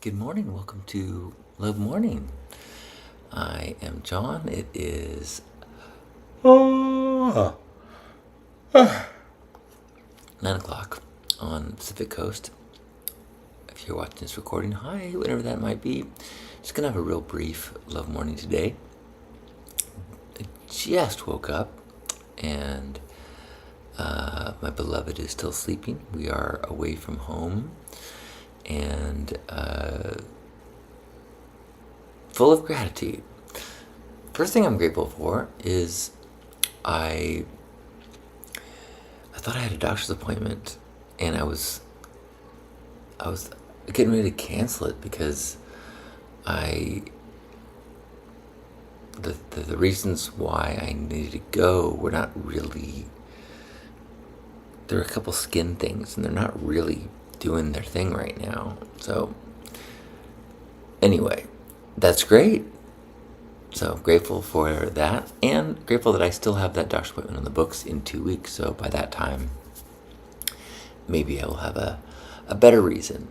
Good morning. Welcome to Love Morning. I am John. It is 9 o'clock on the Pacific Coast. If you're watching this recording, hi, whatever that might be. Just going to have a real brief Love Morning today. I just woke up and my beloved is still sleeping. We are away from home and full of gratitude. First thing I'm grateful for is I thought I had a doctor's appointment, and I was getting ready to cancel it because the reasons why I needed to go were not really. There are a couple skin things, and they're not really doing their thing right now. So anyway, that's great. So grateful for that, and grateful that I still have that doctor's appointment on the books in 2 weeks. So by that time, maybe I will have a better reason.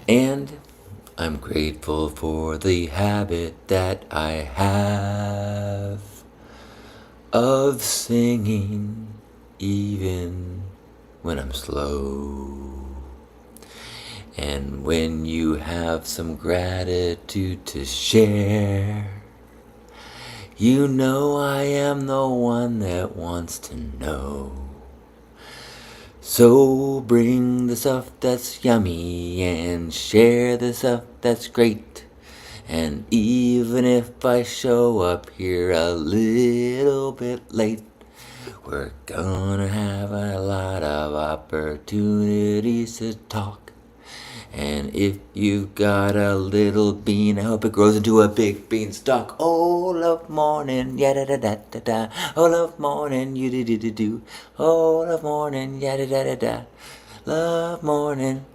And I'm grateful for the habit that I have of singing even when I'm slow. And when you have some gratitude to share, you know I am the one that wants to know. So bring the stuff that's yummy and share the stuff that's great. And even if I show up here a little bit late, we're gonna have a lot of opportunities to talk. And if you've got a little bean, I hope it grows into a big beanstalk. Oh, love morning, yada da da da da. Oh, love morning, you do do do do. Oh, love morning, yada da da da. Love morning.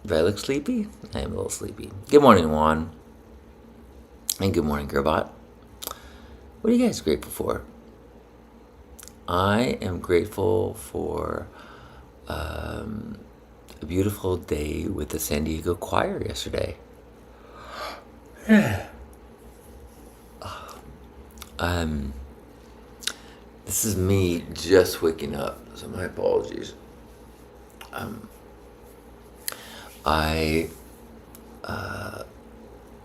Do I look sleepy? I am a little sleepy. Good morning, Juan. And good morning, Gerbot. What are you guys grateful for? I am grateful for a beautiful day with the San Diego Choir yesterday. This is me just waking up, so my apologies.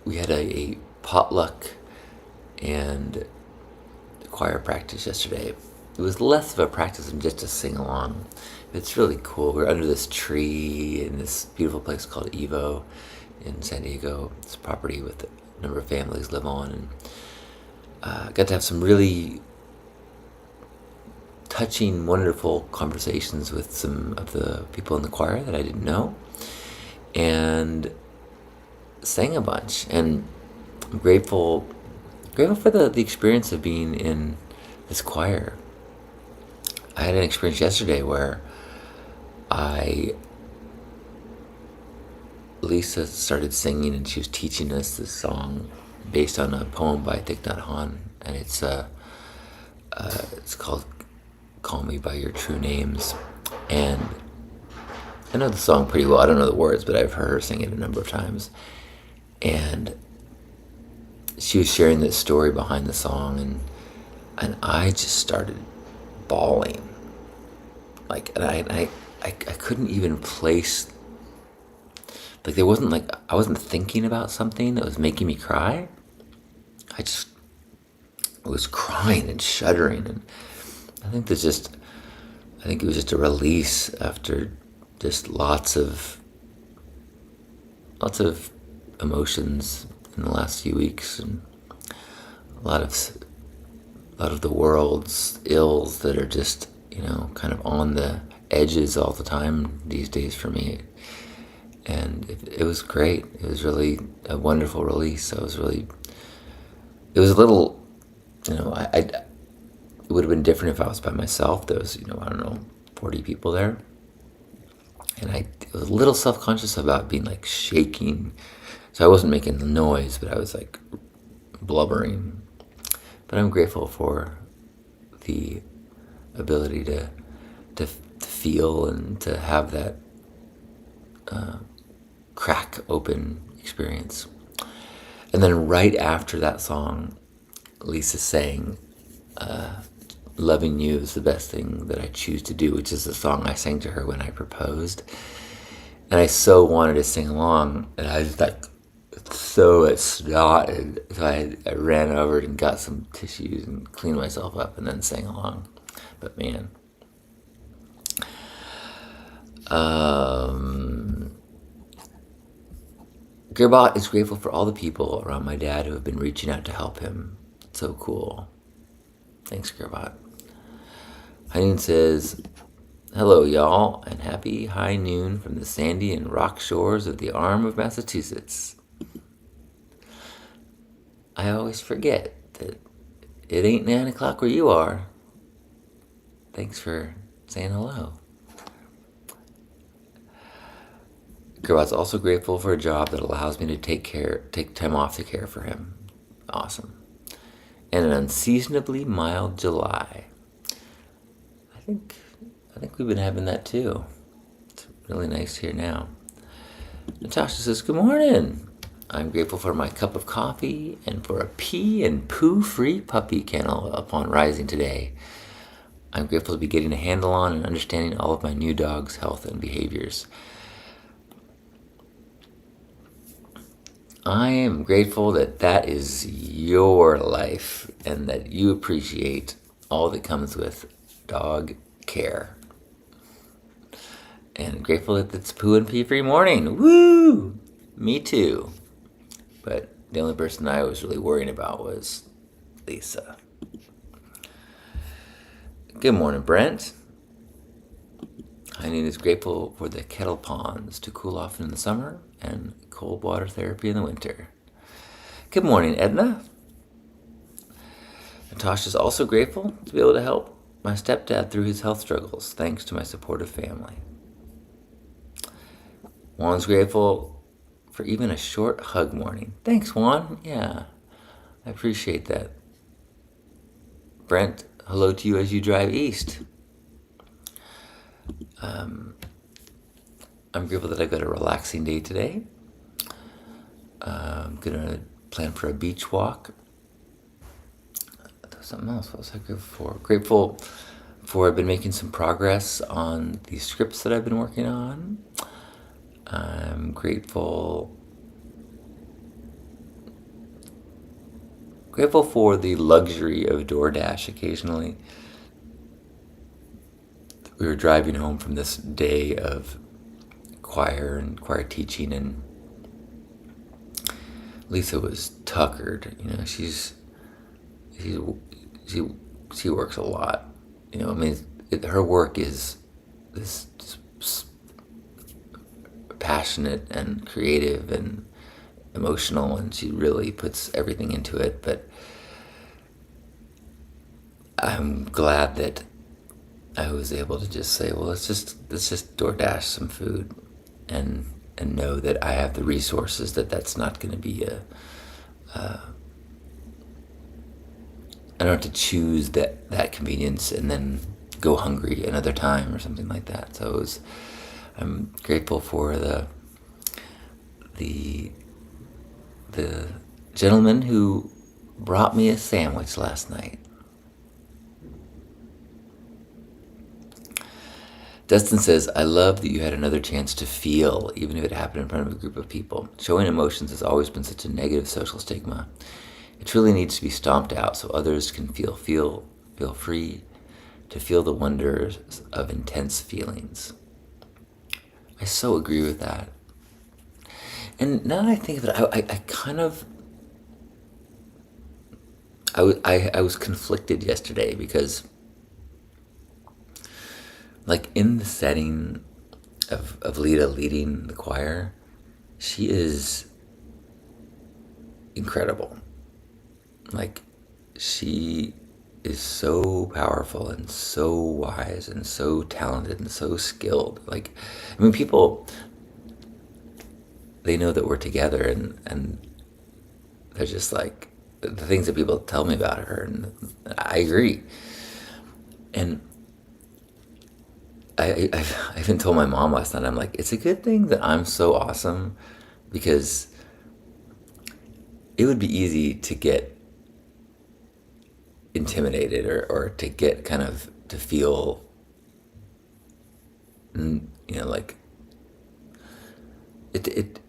We had a potluck and choir practice yesterday. It was less of a practice than just to sing along. It's really cool. We're under this tree in this beautiful place called Evo in San Diego. It's a property with a number of families live on, and got to have some really touching, wonderful conversations with some of the people in the choir that I didn't know, and sang a bunch. And I'm grateful for the experience of being in this choir. I had an experience yesterday where Lisa started singing, and she was teaching us this song based on a poem by Thich Nhat Hanh, and it's called "Call Me by Your True Names." And I know the song pretty well. I don't know the words, but I've heard her sing it a number of times. And she was sharing this story behind the song, and I just started bawling. And I couldn't even place. There wasn't I wasn't thinking about something that was making me cry. I was crying and shuddering, and I think it was just a release after just lots of emotions in the last few weeks, and a lot of the world's ills that are just kind of on the edges all the time these days for me. And it was great. It was really a wonderful release. It was a little, it would have been different if I was by myself. There was, I don't know, 40 people there. And I was a little self-conscious about being shaking. So I wasn't making noise, but I was blubbering. But I'm grateful for the ability to feel and to have that crack open experience. And then right after that song, Lisa sang Loving You is the best thing that I choose to do, which is the song I sang to her when I proposed. And I so wanted to sing along, and I was like so snotted. So I ran over and got some tissues and cleaned myself up and then sang along. But man. Gerbot is grateful for all the people around my dad who have been reaching out to help him. It's so cool. Thanks, Gerbot. Heineen says, hello, y'all, and happy high noon from the sandy and rock shores of the Arm of Massachusetts. I always forget that it ain't 9 o'clock where you are. Thanks for saying hello. Gerbot's also grateful for a job that allows me to take time off to care for him. Awesome. And an unseasonably mild July. I think we've been having that too. It's really nice here now. Natasha says, good morning. I'm grateful for my cup of coffee and for a pee and poo-free puppy kennel upon rising today. I'm grateful to be getting a handle on and understanding all of my new dog's health and behaviors. I am grateful that is your life and that you appreciate all that comes with dog care. And grateful that it's poo and pee free morning. Woo! Me too. But the only person I was really worrying about was Lisa. Good morning, Brent. Heineen is grateful for the kettle ponds to cool off in the summer and cold water therapy in the winter. Good morning, Edna. Natasha's also grateful to be able to help my stepdad through his health struggles, thanks to my supportive family. Juan's grateful for even a short hug morning. Thanks, Juan. Yeah, I appreciate that. Brent, hello to you as you drive east. I'm grateful that I've got a relaxing day today. I'm going to plan for a beach walk. Something else. What was I grateful for? Grateful for I've been making some progress on the scripts that I've been working on. I'm grateful for the luxury of DoorDash occasionally. We were driving home from this day of choir teaching, and Lisa was tuckered. You know, she works a lot. You know, I mean, her work is this passionate and creative and emotional, and she really puts everything into it. But I'm glad that I was able to just say, well, let's just DoorDash some food, and know that I have the resources. That's not going to be I don't have to choose that convenience and then go hungry another time or something like that. So I'm grateful for the gentleman who brought me a sandwich last night. Dustin says, I love that you had another chance to feel, even if it happened in front of a group of people. Showing emotions has always been such a negative social stigma. It truly needs to be stomped out so others can feel free to feel the wonders of intense feelings. I so agree with that. And now that I think of it, I was conflicted yesterday because, like, in the setting of Lita leading the choir, she is incredible. Like, she is so powerful and so wise and so talented and so skilled. Like, I mean, people, they know that we're together, and they're just like, the things that people tell me about her, and I agree. And I even told my mom last night, I'm like, it's a good thing that I'm so awesome, because it would be easy to get intimidated, or to get kind of to feel, like it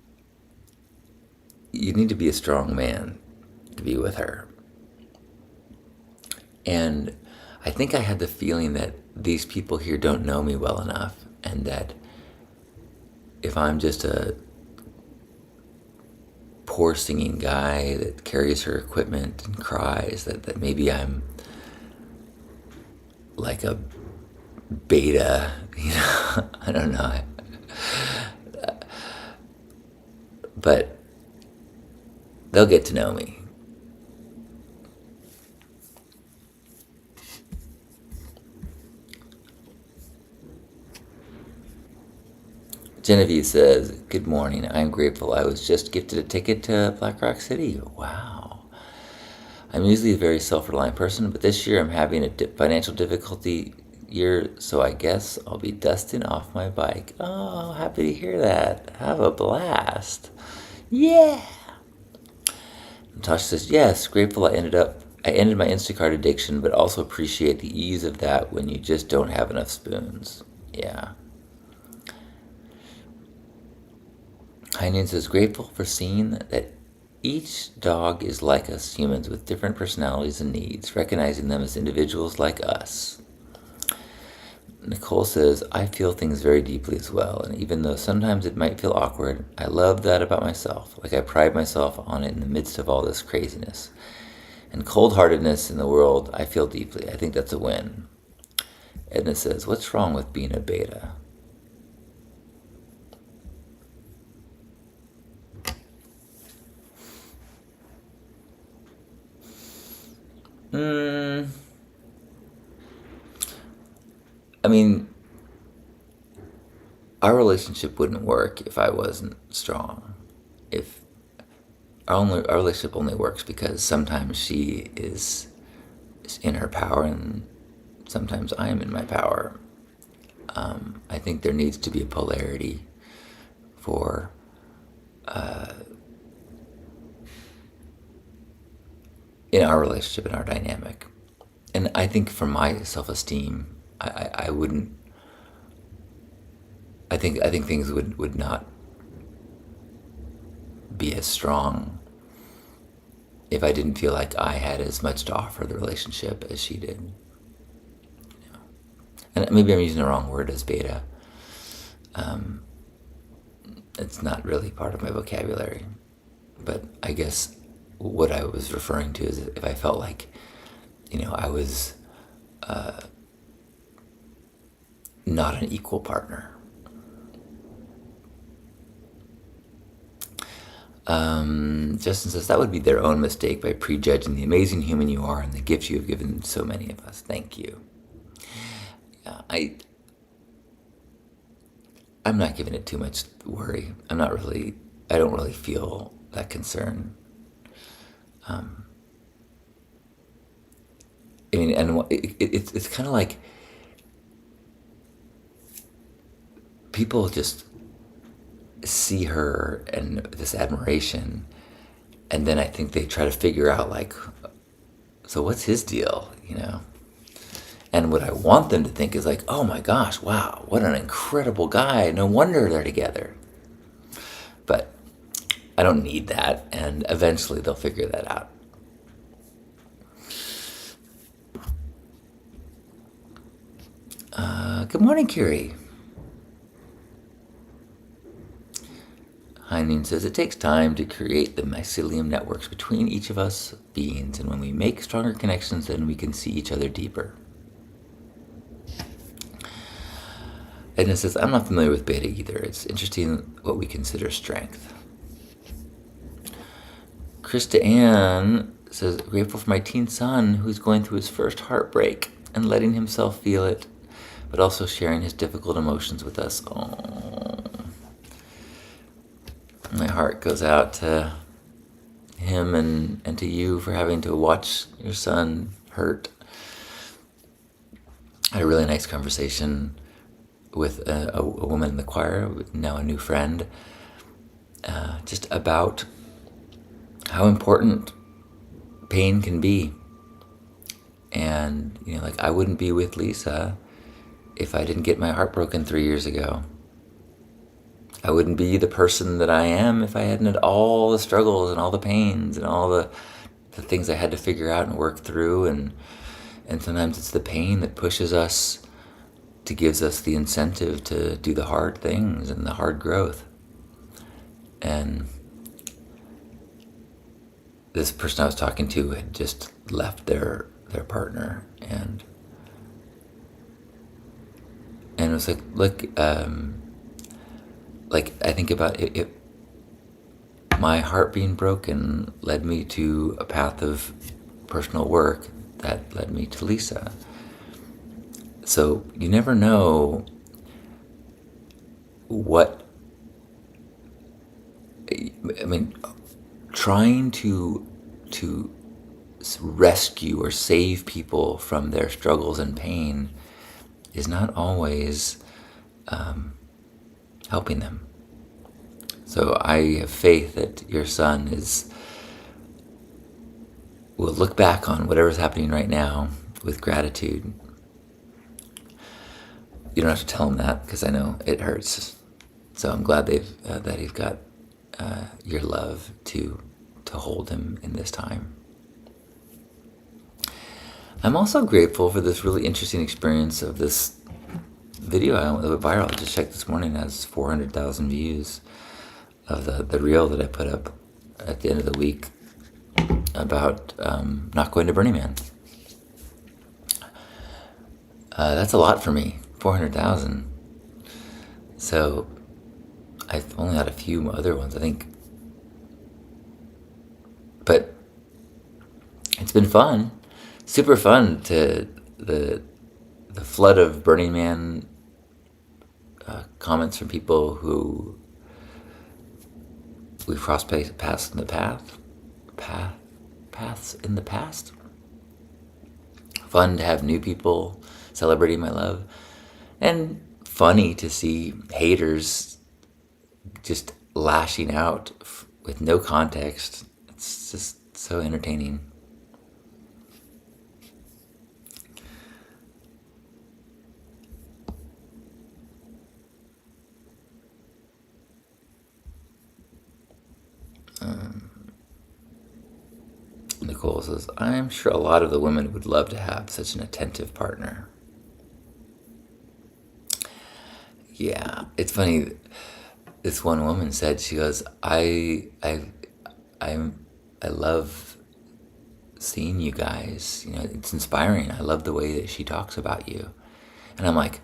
you need to be a strong man to be with her. And I think I had the feeling that these people here don't know me well enough, and that if I'm just a poor singing guy that carries her equipment and cries, that maybe I'm like a beta, I don't know. But they'll get to know me. Genevieve says, good morning. I'm grateful I was just gifted a ticket to Black Rock City. Wow. I'm usually a very self-reliant person, but this year I'm having a financial difficulty year, so I guess I'll be dusting off my bike. Oh, happy to hear that. Have a blast. Yeah. Natasha says, yes, grateful I ended my Instacart addiction, but also appreciate the ease of that when you just don't have enough spoons. Yeah. Heinen says, grateful for seeing that each dog is like us humans with different personalities and needs, recognizing them as individuals like us. Nicole says, I feel things very deeply as well, and even though sometimes it might feel awkward, I love that about myself. Like I pride myself on it in the midst of all this craziness. And cold-heartedness in the world, I feel deeply. I think that's a win. Edna says, what's wrong with being a beta? I mean, our relationship wouldn't work if I wasn't strong. If our relationship only works because sometimes she is in her power and sometimes I am in my power. I think there needs to be a polarity for in our relationship, in our dynamic. And I think for my self-esteem, I wouldn't. I think things would not be as strong if I didn't feel like I had as much to offer the relationship as she did. And maybe I'm using the wrong word as beta. It's not really part of my vocabulary. But I guess what I was referring to is if I felt like, I was not an equal partner. Justin says, that would be their own mistake by prejudging the amazing human you are and the gifts you have given so many of us. Thank you. Yeah, I'm not giving it too much worry. I don't really feel that concern. I mean, and it's kind of like people just see her and this admiration, and then I think they try to figure out, like, so what's his deal, And what I want them to think is like, oh my gosh, wow, what an incredible guy. No wonder they're together. But I don't need that, and eventually they'll figure that out. Good morning, Curie. Heinen says, it takes time to create the mycelium networks between each of us beings, and when we make stronger connections, then we can see each other deeper. Edna says, I'm not familiar with beta either. It's interesting what we consider strength. Krista Ann says, grateful for my teen son who's going through his first heartbreak and letting himself feel it, but also sharing his difficult emotions with us. Oh. My heart goes out to him and to you for having to watch your son hurt. I had a really nice conversation with a woman in the choir, now a new friend, just about how important pain can be. And, like, I wouldn't be with Lisa if I didn't get my heart broken 3 years ago. I wouldn't be the person that I am if I hadn't had all the struggles and all the pains and all the things I had to figure out and work through. And sometimes it's the pain that pushes us, to gives us the incentive to do the hard things and the hard growth. And this person I was talking to had just left their partner, and it was like I think about it, my heart being broken led me to a path of personal work that led me to Lisa. So you never know what, I mean, trying to rescue or save people from their struggles and pain is not always helping them. So I have faith that your son will look back on whatever's happening right now with gratitude. You don't have to tell him that, because I know it hurts. So I'm glad that he's got your love to hold him in this time. I'm also grateful for this really interesting experience of this video that went viral. I just checked this morning, it has 400,000 views, of the reel that I put up at the end of the week about not going to Burning Man. That's a lot for me, 400,000. So I've only had a few other ones, I think. But it's been fun, super fun, to the flood of Burning Man comments from people who we've crossed paths in the paths in the past. Fun to have new people celebrating my love, and funny to see haters just lashing out with no context. It's just so entertaining. Nicole says, I'm sure a lot of the women would love to have such an attentive partner. Yeah, it's funny. This one woman said, she goes, I love seeing you guys. It's inspiring. I love the way that she talks about you. And I'm like,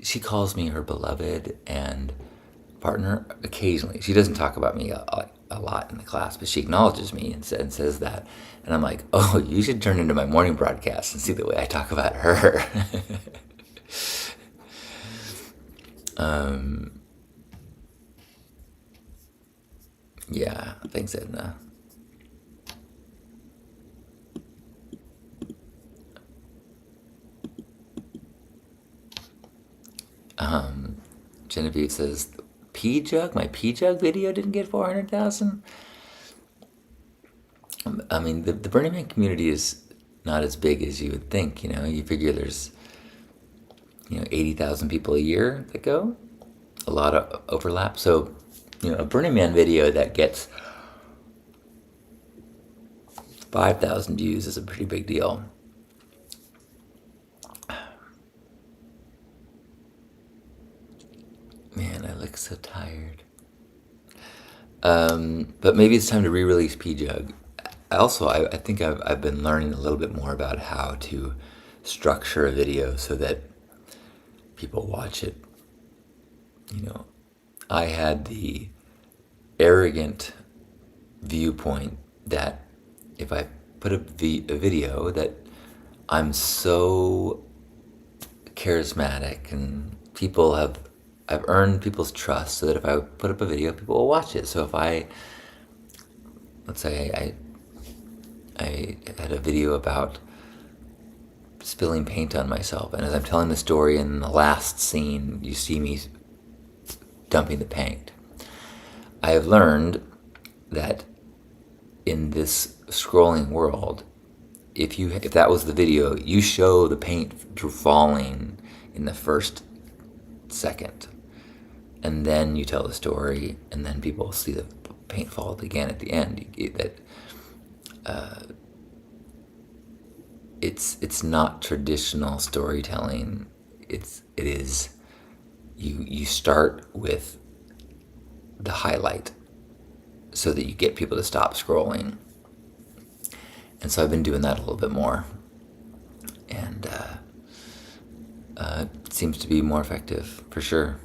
she calls me her beloved and partner occasionally. She doesn't talk about me a lot in the class, but she acknowledges me and says that. And I'm like, oh, you should turn into my morning broadcast and see the way I talk about her. Yeah, thanks, Edna. Genevieve says, my P Jug video didn't get 400,000. The Burning Man community is not as big as you would think. You figure there's 80,000 people a year that go, a lot of overlap. So a Burning Man video that gets 5,000 views is a pretty big deal. Man, I look so tired. But maybe it's time to re-release P-Jug. Also, I think I've been learning a little bit more about how to structure a video so that people watch it. I had the arrogant viewpoint that if I put a video that I'm so charismatic and I've earned people's trust, so that if I put up a video, people will watch it. So if I let's say I had a video about spilling paint on myself, and as I'm telling the story in the last scene, you see me dumping the paint. I have learned that in this scrolling world, if that was the video, you show the paint falling in the first second, and then you tell the story, and then people see the paint fall again at the end. It's not traditional storytelling. It is you start with the highlight so that you get people to stop scrolling. And so I've been doing that a little bit more, and it seems to be more effective for sure.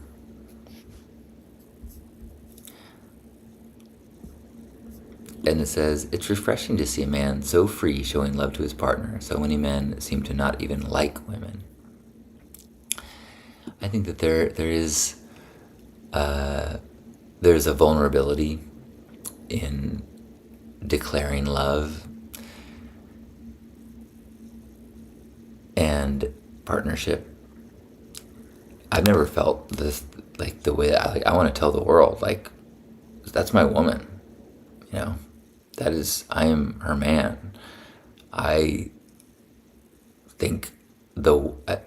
And it says, it's refreshing to see a man so free showing love to his partner. So many men seem to not even like women. I think that there's a vulnerability in declaring love and partnership. I've never felt this, like, the way that I want to tell the world, like, that's my woman, you know. I am her man. I think I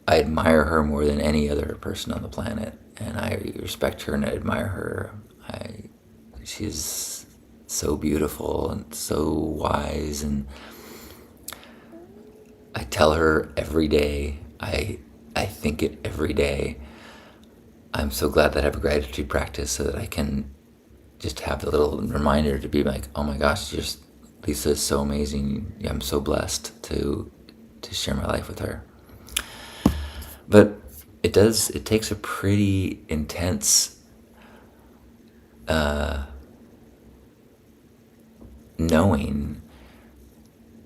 admire her more than any other person on the planet, and I respect her and I admire her. She's so beautiful and so wise, and I tell her every day. I think it every day. I'm so glad that I have a gratitude practice so that I can just have the little reminder to be like, oh my gosh, Lisa is so amazing. I'm so blessed to share my life with her. But it takes a pretty intense knowing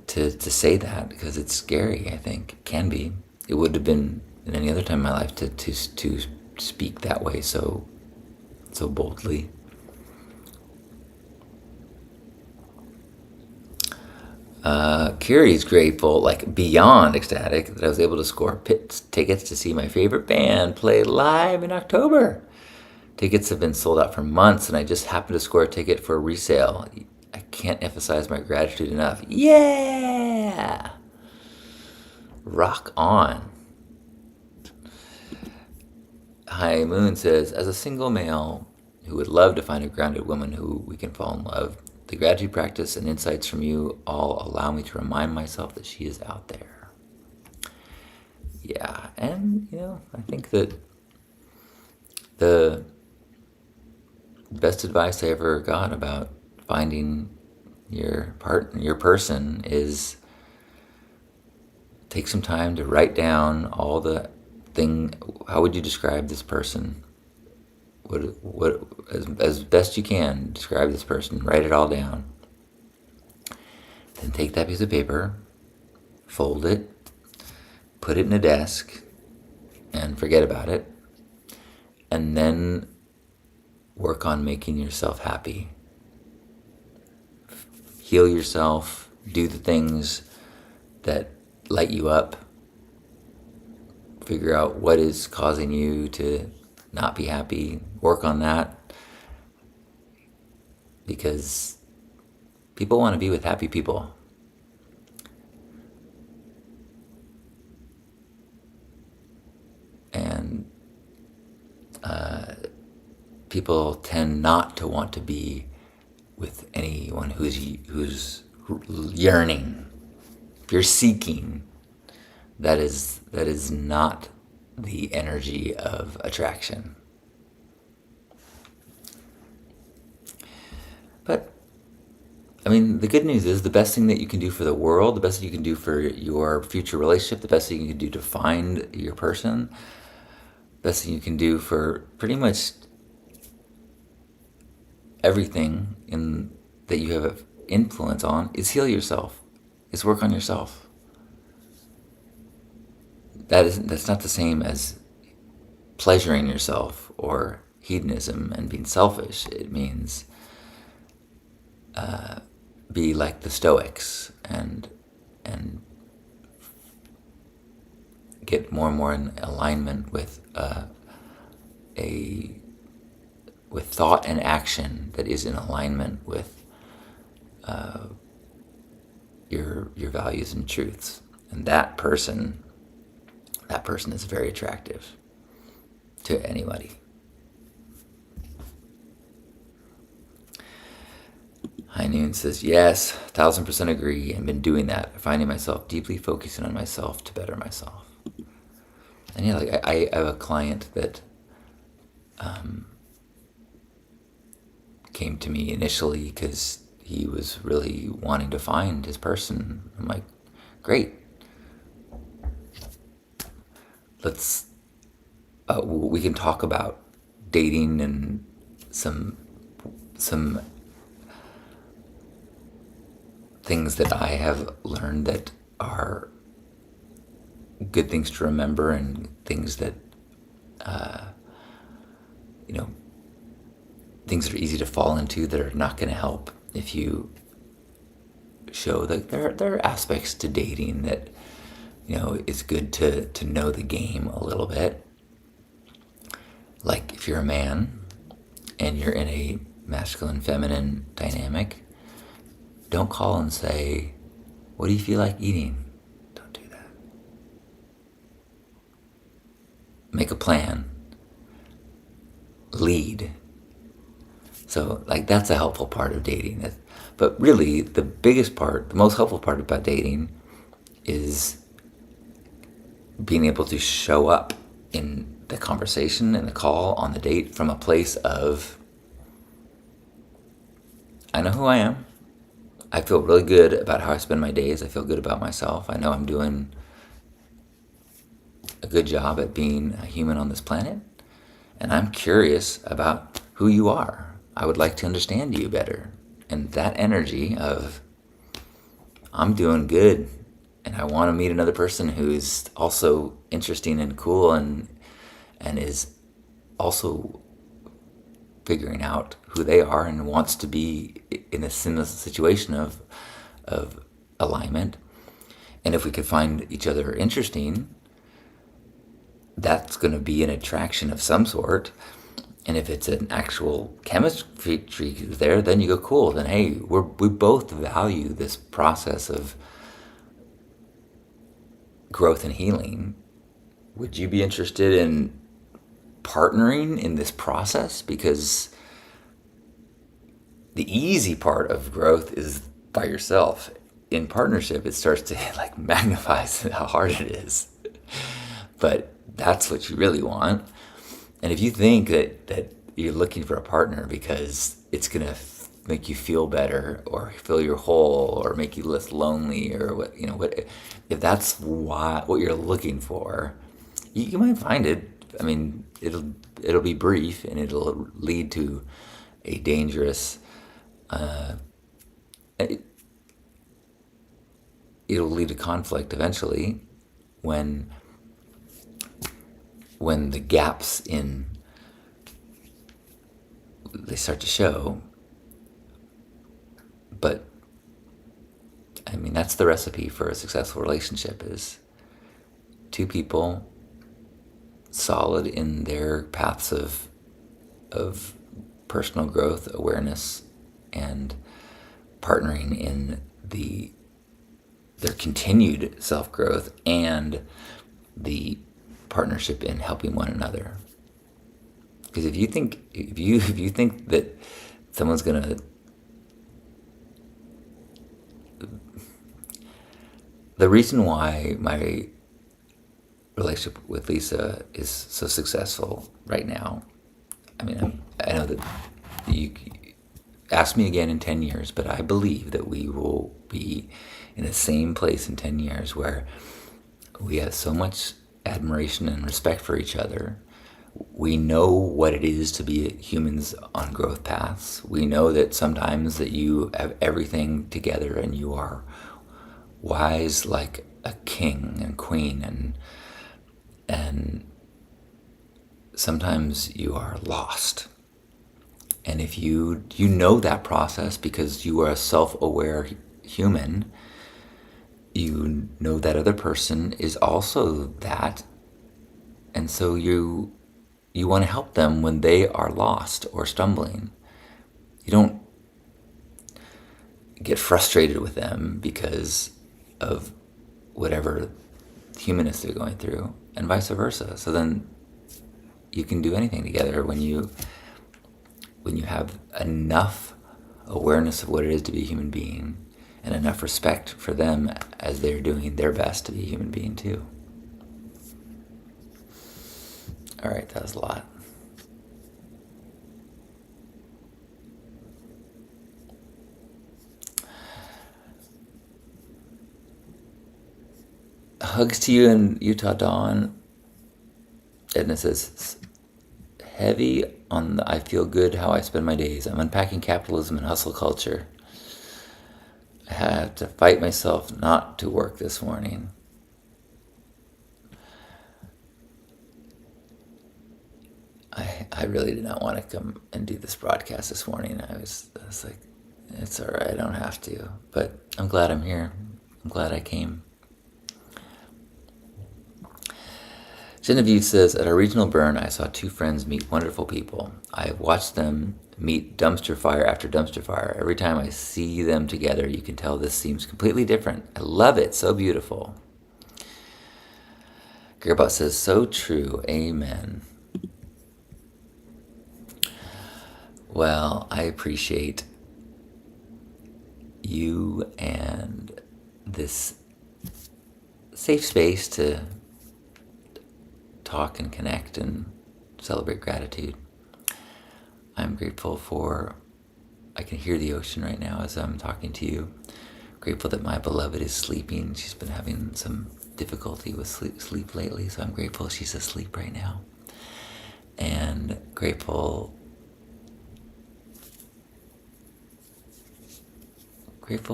to say that, because it's scary. I think it can be. It would have been in any other time in my life to speak that way so boldly. Kiri's grateful, like beyond ecstatic, that I was able to score tickets to see my favorite band play live in October. Tickets have been sold out for months, and I just happened to score a ticket for a resale. I can't emphasize my gratitude enough. Yeah! Rock on. High Moon says, as a single male who would love to find a grounded woman who we can fall in love, the gratitude practice and insights from you all allow me to remind myself that she is out there. Yeah, and, I think that the best advice I ever got about finding your person is take some time to write down all the how would you describe this person? What as best you can describe this person. Write it all down. Then take that piece of paper, fold it, put it in a desk, and forget about it. And then work on making yourself happy. Heal yourself. Do the things that light you up. Figure out what is causing you to not be happy. Work on that. Because people want to be with happy people. And people tend not to want to be with anyone who's yearning. If you're seeking, that is not the energy of attraction. But the good news is the best thing that you can do for the world, the best thing you can do for your future relationship, the best thing you can do to find your person, the best thing you can do for pretty much everything that you have influence on is heal yourself. Is work on yourself. That's not the same as pleasuring yourself or hedonism and being selfish. It means be like the Stoics and get more and more in alignment with with thought and action that is in alignment with your values and truths. And that person is very attractive to anybody. High Noon says, yes, 1000% agree, and been doing that, finding myself deeply focusing on myself to better myself. And yeah, like I have a client that came to me initially because he was really wanting to find his person. I'm like, great. Let's, we can talk about dating and some things that I have learned that are good things to remember, and things that, things that are easy to fall into that are not going to help if you show that there are aspects to dating that, it's good to know the game a little bit. Like if you're a man and you're in a masculine-feminine dynamic, don't call and say, what do you feel like eating? Don't do that. Make a plan. Lead. So, like, that's a helpful part of dating. But really, the biggest part, the most helpful part about dating is being able to show up in the conversation and the call on the date from a place of, I know who I am. I feel really good about how I spend my days. I feel good about myself. I know I'm doing a good job at being a human on this planet. And I'm curious about who you are. I would like to understand you better. And that energy of, I'm doing good, and I want to meet another person who's also interesting and cool and is also figuring out who they are and wants to be in a similar situation of alignment. And if we could find each other interesting, that's going to be an attraction of some sort. And if it's an actual chemistry there, then you go, cool. Then, hey, we both value this process of growth and healing. Would you be interested in partnering in this process? Because the easy part of growth is by yourself. In partnership, it starts to like magnifies how hard it is. But that's what you really want. And if you think that you're looking for a partner because it's going to make you feel better or fill your hole or make you less lonely or what, if that's what you're looking for, you might find it. I mean, it'll be brief and it'll lead to a dangerous, it'll lead to conflict eventually when the gaps in they start to show. But I mean, that's the recipe for a successful relationship, is two people solid in their paths of personal growth, awareness, and partnering in their continued self-growth and the partnership in helping one another. Because if you think that someone's gonna, the reason why my relationship with Lisa is so successful right now, I mean, I know that you ask me again in 10 years, but I believe that we will be in the same place in 10 years where we have so much admiration and respect for each other. We know what it is to be humans on growth paths. We know that sometimes that you have everything together and you are wise like a king and queen and sometimes you are lost. And if you know that process because you are a self-aware human, you know that other person is also that. And so you want to help them when they are lost or stumbling. You don't get frustrated with them because of whatever humanness they're going through, and vice versa. So then you can do anything together when you have enough awareness of what it is to be a human being and enough respect for them as they're doing their best to be a human being too. All right, that was a lot. Hugs to you in Utah, Dawn. Edna says, heavy on the I feel good how I spend my days. I'm unpacking capitalism and hustle culture. I had to fight myself not to work this morning. I really did not want to come and do this broadcast this morning. I was like, it's all right, I don't have to. But I'm glad I'm here. I'm glad I came. Genevieve says, at our regional burn, I saw two friends meet wonderful people. I watched them meet dumpster fire after dumpster fire. Every time I see them together, you can tell this seems completely different. I love it. So beautiful. Gearbot says, so true. Amen. Well, I appreciate you and this safe space to talk and connect and celebrate gratitude. I'm grateful for, I can hear the ocean right now as I'm talking to you. Grateful that my beloved is sleeping. She's been having some difficulty with sleep lately, so I'm grateful she's asleep right now. And grateful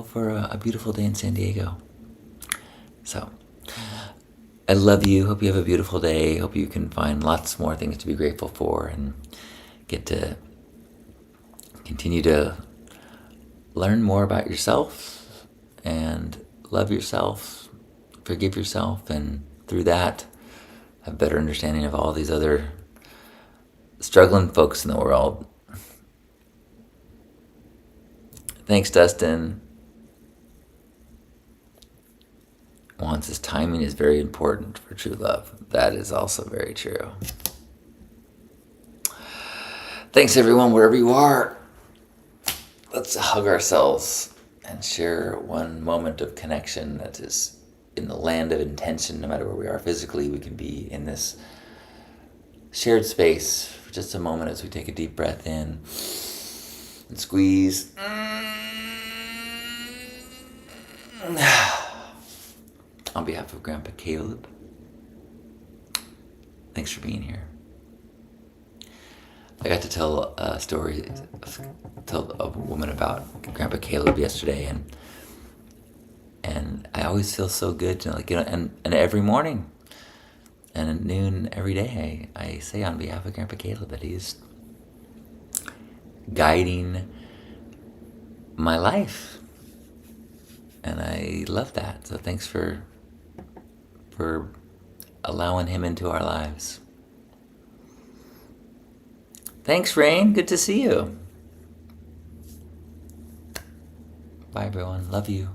for a beautiful day in San Diego. So, I love you. Hope you have a beautiful day. Hope you can find lots more things to be grateful for and get to continue to learn more about yourself and love yourself, forgive yourself, and through that, have a better understanding of all these other struggling folks in the world. Thanks, Dustin. Juan says, timing is very important for true love. That is also very true. Thanks, everyone, wherever you are. Let's hug ourselves and share one moment of connection that is in the land of intention. No matter where we are physically, we can be in this shared space for just a moment as we take a deep breath in and squeeze. On behalf of Grandpa Caleb, thanks for being here. I got to tell a story, tell a woman about Grandpa Caleb yesterday, and I always feel so good to and every morning and at noon every day I say on behalf of Grandpa Caleb that he's guiding my life, and I love that. So thanks for allowing him into our lives. Thanks, Rain. Good to see you. Bye, everyone. Love you.